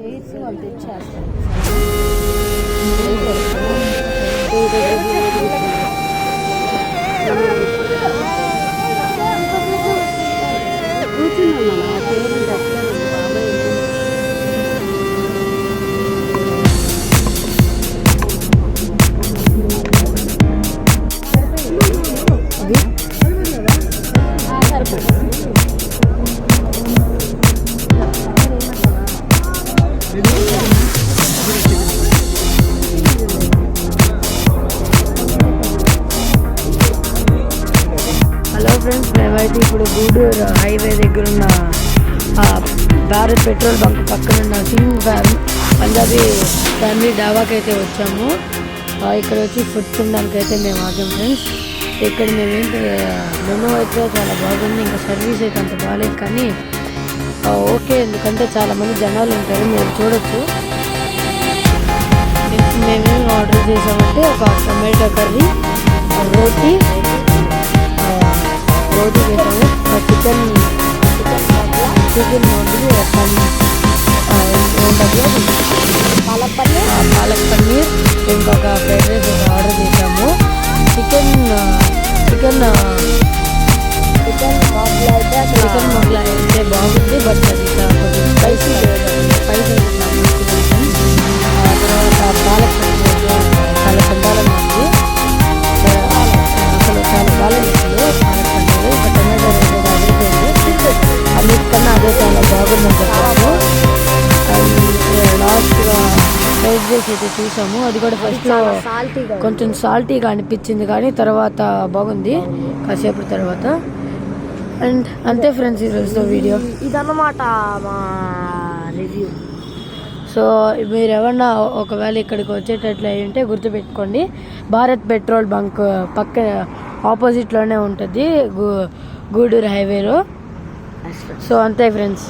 Chairs వాళ్ళు తెచ్చేస్తారు. Hello friends, మేమైతే ఇప్పుడు గూడూరు హైవే దగ్గర ఉన్న భారత్ పెట్రోల్ బంక్ పక్కన ఉన్న సింగ్ పంజాబీ ఫ్యామిలీ డాబాకి అయితే వచ్చాము. ఇక్కడ వచ్చి ఫుడ్ తినడానికి అయితే మేము ఆగాం ఫ్రెండ్స్. ఇక్కడ మేమేంటి మెనూ అయితే చాలా బాగుంది, ఇంకా సర్వీస్ అయితే అంత బాగాలేదు కానీ ఓకే, ఎందుకంటే చాలామంది జనాలు ఉంటారు, మీరు చూడొచ్చు. మేమేమి ఆర్డర్ చేసామంటే ఒక టొమాటో కర్రీ, రోటీ చేసాము, చికెన్ పాలక్ పన్నీర్, ఇంకొక ఫ్రైడ్ రైస్ ఆర్డర్ చేసాము. చికెన్ మొగలాయ్ అయితే బాగుంది, బట్ అది కొంచెం స్పైసీ తర్వాత పాలక్ పన్నీర్ చాలా చందాలంగా ఉంది, అసలు చాలా బాగాలేదు. పాలక్ పన్నీర్ ఇంకా టొమాటో రైస్ అదిరిపోయింది, అన్నిటికన్నా అదే చాలా బాగుందని చెప్పాము. లాస్ట్గా ఫ్రైడ్ రైస్ అయితే చూసాము, అది కూడా ఫస్ట్లో కొంచెం సాల్టీగా అనిపించింది కానీ తర్వాత బాగుంది కాసేపు తర్వాత. అండ్ అంతే ఫ్రెండ్స్ ఈరోజుతో వీడియో ఇదన్నమాట మా రివ్యూ. సో మీరు ఎవరన్నా ఒకవేళ ఇక్కడికి వచ్చేటట్లు అయ్యింటే గుర్తుపెట్టుకోండి, భారత్ పెట్రోల్ బంక్ పక్క ఆపోజిట్లోనే ఉంటుంది గూడూరు హైవేలో. సో అంతే ఫ్రెండ్స్.